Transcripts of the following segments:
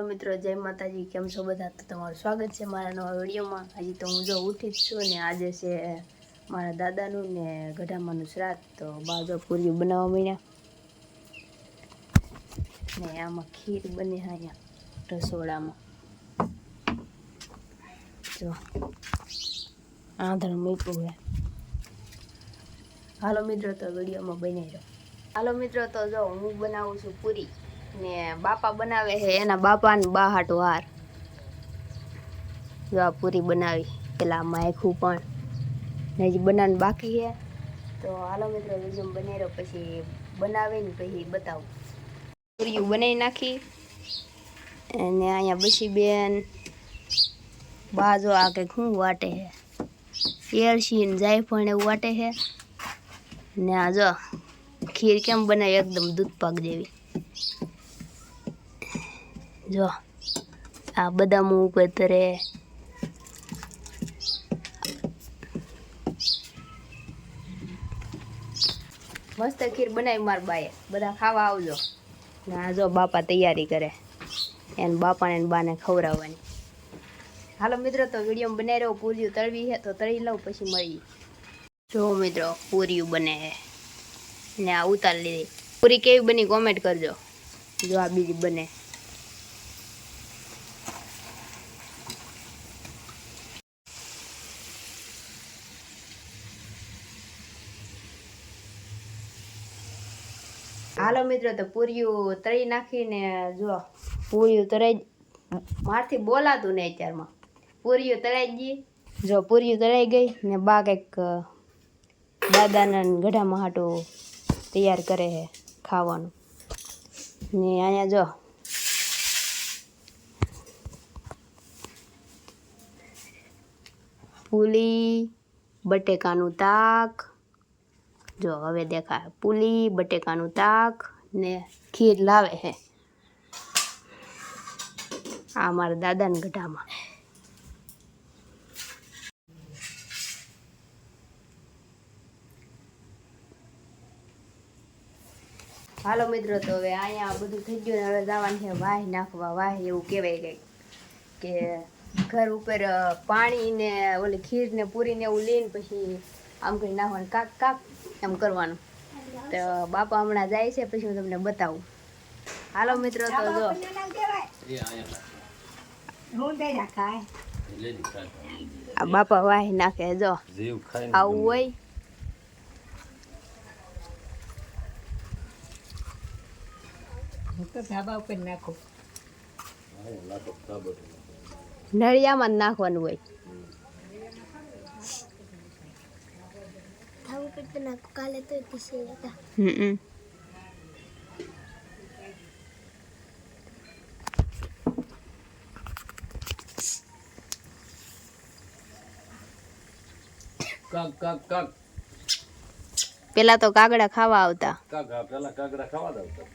મિત્રો જય માતાજી, કેમ છો બધા? તો તમારું સ્વાગત છે મારા નવા વિડીયોમાં। હજી તો હું જો ઉઠી જ છું ને આજે છે મારા દાદાનું ને ગઢામાનું શ્રાદ્ધ, તો બાજો પૂરી બનાવવા માંડ્યા ને આમાં ખીર બને અહીંયા રસોડામાં। જો આંધણ મૂક્યું છે। હાલો મિત્રો, તો વિડીયોમાં બની રહ્યો। હાલો મિત્રો, તો જો હું બનાવું છું પૂરી ને બાપા બનાવે છે એના બાપા ને બા હાટો હાર। જો આ પૂરી બનાવી, પેલા માયખું પણ ને હજી બનાવવાનું બાકી છે। તો હાલો મિત્રો, વિડીયો બની રહ્યો, પછી બનાવીને પછી બતાવું। પૂરી બનાવી નાખી અને અહીંયા બસી બેન બા જો આ કંઈક શું વાટે છે, એળસી ને જાયફળ એવું વાટે છે ને આ જો ખીર કેમ બનાવી, એકદમ દૂધ પાક જેવી। જો આ બદામ ઉપર તરે, મસ્ત ખીર બનાવી મારા બાએ, બધા ખાવા આવજો। ને આ જો બાપા તૈયારી કરે એને બાપાને ને બાને ખવડાવવાની। હાલો મિત્રો, તો વિડીયો બનાવી રહ્યો, પૂરીઓ તળવી છે તો તળી લઉં પછી મળીએ। જો મિત્રો પૂરીઓ બને છે ને આ ઉતાર લીધી। પૂરી કેવી બની કોમેન્ટ કરજો। જો આ બીજી બને। હાલો મિત્રો, તો પૂરીઓ તળી નાખીને જો પૂરીઓ તળાઈ, મારથી બોલાતું નહીં અત્યારમાં, પૂરીઓ તળાઈ ગઈ। જો પૂરીઓ તળાઈ ગઈ ને બા કંઈક દાદાના ગઢામાં હાટું તૈયાર કરે છે ખાવાનું ને અહીંયા જો પૂલી બટેકાનું તાક, જો હવે દેખાય પૂલી બટેકાનું તાક ને ખીર લાવે છે આ મારા દાદાના ગઢામાં। હાલો મિત્રો, તો હવે અહીંયા બધું થઈ ગયું ને હવે જવાનું છે વાહ નાખવા। વાહ એવું કહેવાય કંઈક કે ઘર ઉપર પાણી ને ઓલી ખીર ને પૂરી ને એવું લઈને પછી આમ કરી નાખવાનું, કાક કાક એમ કરવાનું। તો બાપા હમણાં જાય છે, પછી હું તમને બતાવું। હાલો મિત્રો, તો જો આ બાપા વાહ નાખે, જો આવું હોય તો ધાબા ઉપર નાખો, નળિયામાં જ નાખવાનું હોય। ધાબા ઉપર તો નાખો, કાલે તો પીસે હતા। કાક કાક કાક પેલા તો કાગડા ખાવા આવતા, પેલા કાગડા ખાવા આવતા,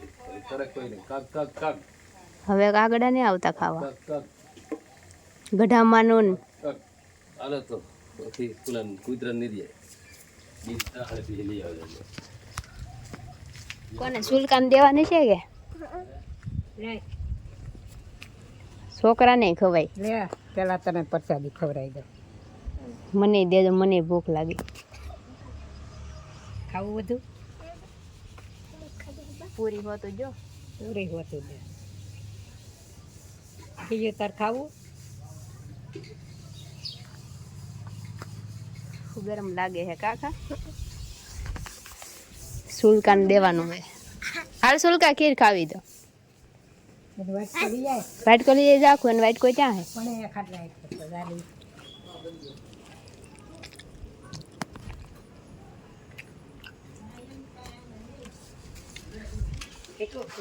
તરક કોઈ નહીં, કાક કાક કાક। હવે કાગડા નહીં આવતા ખાવા। કાક કાક ગઢામાનું કાક હાલે તો પછી પુલાન કુતરા નહીં દે બીજા હાલે પી લઈ આવે। કોને સુલકાન દેવાની છે કે છોકરા ને ખવાય? લે પેલા તને પ્રસાદી ખવડાવી દો, મને દેજો, મને ભૂખ લાગી। ખાવું બધું પૂરી હોતું જો પૂરી હોતું દે, બીજું તાર ખાવું? ગરમ લાગે છે કાકા, સુલકાન દેવાનું હોય। હાલ સુલકા ખીર ખાવી તો વાટ કરી જાય વાઇટ કોલી લઈ જાખું અને વાઇટ કોઈ ક્યાં હે? પણ એ ખાટલા એક તો ગાડી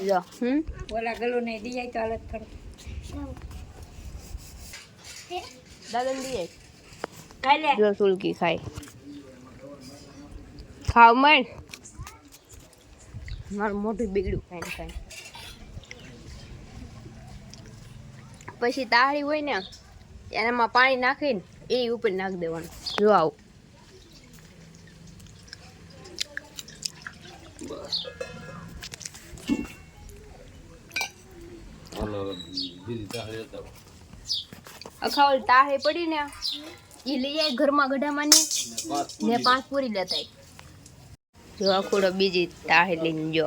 જો ઓલા ગલું નહીં દી જાય તો હાલત ખરો દાદા ને દીએ કાલે જો સુલકી ખાય, ખાવ મણ મારું મોઢું બગડ્યું ખાઈને ખાઈને। પછી તાળી હોય ને એનામાં પાણી નાખીને એ ઉપર નાખી દેવાનું। જો આવું હાલો બીજી તાળી હતા અખાવલ તાહે પડી ને એ લઈ જાય ઘરમાં ગઢામાંની ને 5 પૂરી લેતા જો આખુડો બીજી તાહે લઈને જો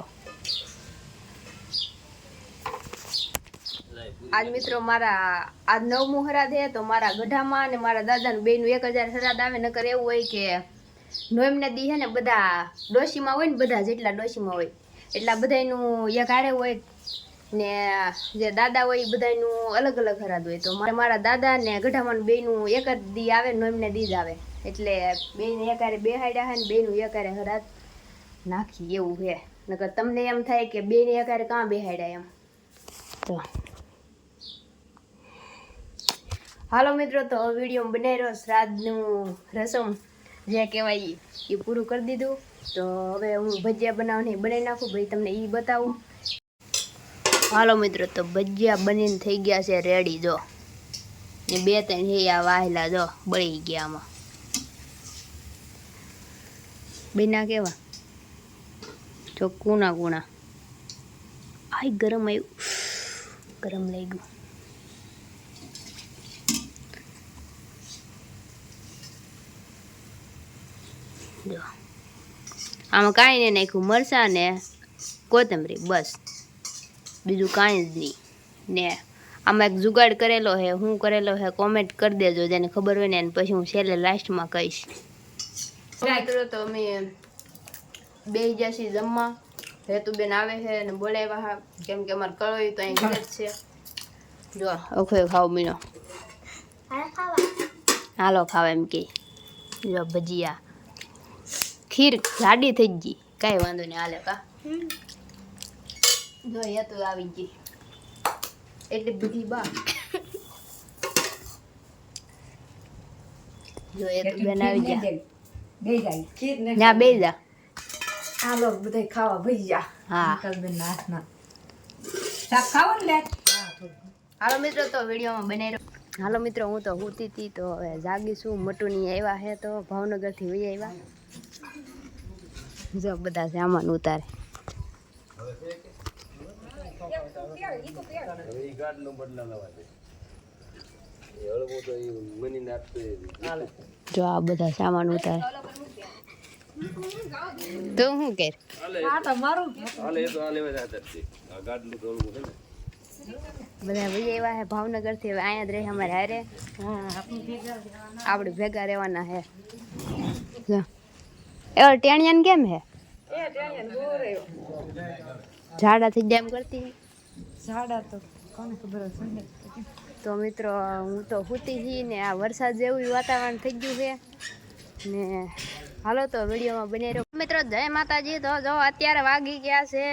આજ મિત્રો મારા આજ 9મું હરાદ હે તો મારા ગઢામાં અને મારા દાદાનું બેયનું 1000 હરાદ આવે નકર એવું હોય કે નોયમને દી હે ને બધા ડોશીમાં હોય ને બધા જેટલા ડોશીમાં હોય એટલા બધાયનું એક હારે હોય ને જે દાદા હોય એ બધાયનું અલગ અલગ હરાદ હોય તો મારા દાદા ને ગઢામાં બેયનું એક જ દી આવે નોયમને દી જ આવે એટલે બેયને એક હારે બેહાડ્યા હે ને બેયનું એક હારે હરાદ નાખી એવું છે નકર તમને એમ થાય કે બેયને એક હારે કાં બેહાડ્યા એમ તો હાલો મિત્રો તો વિડીયો બનાવી રહ્યો શ્રાદ્ધનું રસમ જે કહેવાય એ પૂરું કરી દીધું તો હવે હું ભજીયા બનાવવાની બનાવી નાખું ભાઈ તમને એ બતાવું હાલો મિત્રો તો ભજીયા બનીને થઈ ગયા છે રેડી જો ને 2-3 હે આ વાહેલા જો બળી ગયા આમાં બેના કેવા જો કૂણા કૂણા આય ગરમ આવ્યું ગરમ લાગ્યું જો આમાં કાંઈ નહીં નાખ્યું મરચાં ને કોથમરી બસ બીજું કાંઈ જ નહીં ને આમાં એક જુગાડ કરેલો છે હું કરેલો છે કોમેન્ટ કરી દેજો જેને ખબર હોય ને એને પછી હું છેલ્લે લાસ્ટમાં કહીશ મિત્રો તો અમે બેસી જશે જમવા હેતુબેન આવે છે અને બોલાવ્યા કેમ કે અમારે કળોય તો અહીં ઘરે જ છે જો ઓખો ખાવ મીનો હાલો ખાવા એમ કે જો ભજીયા ખીર જાડી થઈ ગઈ કાંઈ વાંધો નહીં હાલે કા જો એ તો આવી ગઈ એટલે બધી બા જો એ તો બેન આવી ગયા બે જાય ખીર ને ના બે જા હાલો બધા ખાવા ભઈ જા હા કલબેન નાથના શાક ખાવો ને લે હાલો મિત્રો તો વિડીયોમાં બનાવી રહ્યો હાલો મિત્રો હું તો હુતી હતી તો હવે જાગીશું મટુની આવ્યા છે તો ભાવનગરથી વહી આવ્યા જો બધા સામાન ઉતારે જો આ બધા સામાન ઉતારે તો શું કર આ તો મારું બધા વહી આવ્યા છે ભાવનગરથી હવે અહીંયા જ રહે અમારે હારે આપણે ભેગા રહેવાના છે એવા ટેણિયાને કેમ હે ઝાડા થઈ જાય એમ કરતી ઝાડા તો કોને ખબર હશે તો મિત્રો હું તો સૂતી છી ને આ વરસાદ જેવું વાતાવરણ થઈ ગયું છે ને હાલો તો વિડીયોમાં બની રહ્યો મિત્રો જય માતાજી તો જો અત્યારે વાગી ગયા છે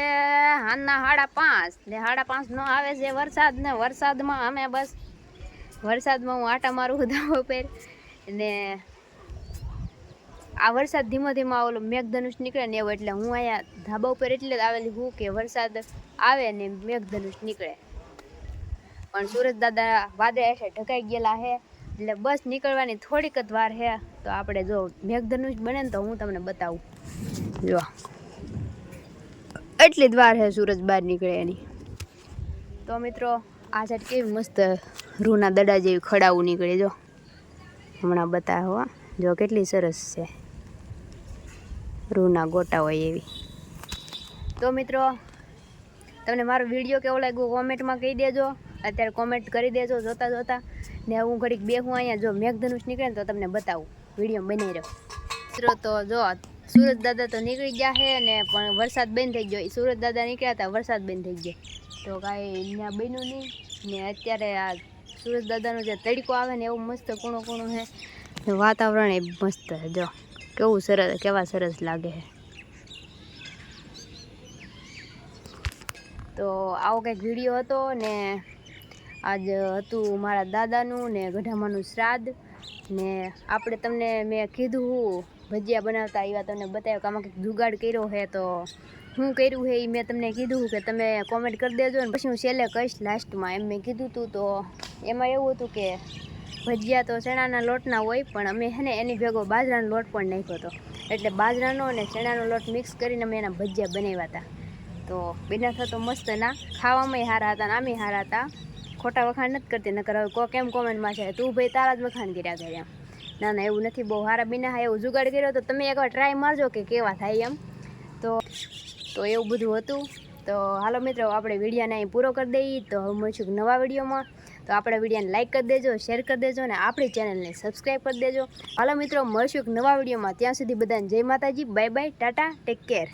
હાનના 5:30 ને 5:30 નો આવે છે વરસાદ ને વરસાદમાં અમે બસ વરસાદમાં હું આટા મારું ધાબા પર ને આ વરસાદ ધીમો ધીમો ઓલો મેઘધનુષ નીકળે ને એવું એટલે હું અહીંયા ધાબા ઉપર એટલે જ આવેલી હું કે વરસાદ આવે ને મેઘધનુષ નીકળે પણ સુરજ દાદા વાદળા હેઠે ઢકાઈ ગયેલા છે એટલે બસ નીકળવાની થોડીક જ વાર છે તો આપણે જો મેઘધનુષ બને ને તો હું તમને બતાવું જો એટલી જ વાર છે સૂરજ બહાર નીકળે એની તો મિત્રો આ સાઈડ કેવી મસ્ત રૂના દડા જેવી ખડાવું નીકળે જો હમણાં બતાવો જો કેટલી સરસ છે રૂના ગોટા હોય એવી તો મિત્રો તમને મારો વિડીયો કેવો લાગ્યો કોમેન્ટમાં કહી દેજો અત્યારે કોમેન્ટ કરી દેજો જોતા જોતા ને હું ઘડીક બેહું અહીંયા જો મેઘધનુષ નીકળે ને તો તમને બતાવું વિડીયો બનાવી રહ્યો મિત્રો તો જો સુરજ દાદા તો નીકળી ગયા છે ને પણ વરસાદ બંધ થઈ ગયો સુરજ દાદા નીકળ્યા હતા વરસાદ બંધ થઈ ગયો તો કાંઈ ત્યાં બન્યું નહીં ને અત્યારે આ સુરજ દાદાનો જે તડકો આવે ને એવું મસ્ત કૂણું કૂણું છે વાતાવરણ એ મસ્ત છે જો કેવું સરસ કેવા સરસ લાગે છે તો આવો કંઈક વિડીયો હતો ને આજ હતું મારા દાદાનું ને ગઢામાનું શ્રાદ્ધ ને આપણે તમને મેં કીધું ભજીયા બનાવતા એવા તમને બતાવ્યો કે આમાં કંઈક જુગાડ કર્યો છે તો શું કર્યું છે એ મેં તમને કીધું કે તમે કોમેન્ટ કરી દેજો ને પછી હું છેલ્લે કહીશ લાસ્ટમાં એમ મેં કીધું હતું તો એમાં એવું હતું કે ભજીયા તો ચણાના લોટના હોય પણ અમે છે ને એની ભેગો બાજરાનો લોટ પણ નાખ્યો હતો એટલે બાજરાનો અને ચણાનો લોટ મિક્સ કરીને અમે એના ભજીયા બનાવ્યા હતા તો બેના થતો મસ્ત ના ખાવામાં સારા હતા ને આમે સારા હતા ખોટા વખાણ નથી કરતી, નકર હવે કો કેમ કોમેન્ટમાં છે તું ભાઈ તારા જ વખાણ કર્યા કરે એમ. ના ના એવું નથી, બહુ સારા બિના હા એવું જુગાડ કર્યો તો તમે એકવાર ટ્રાય મારજો કે કેવા થાય એમ. તો એવું બધું હતું. તો હાલો મિત્રો આપણે વિડીયોને અહીં પૂરો કરી દઈએ. તો હવે મળીશું નવા વિડીયોમાં. તો આપણે વિડીયોને લાઈક કરી દેજો, શેર કરી દેજો અને આપણી ચેનલને સબસ્ક્રાઈબ કરી દેજો. હાલો મિત્રો મળીશું નવા વિડીયોમાં. ત્યાં સુધી બધાને જય માતાજી, bye bye, Tata, take care.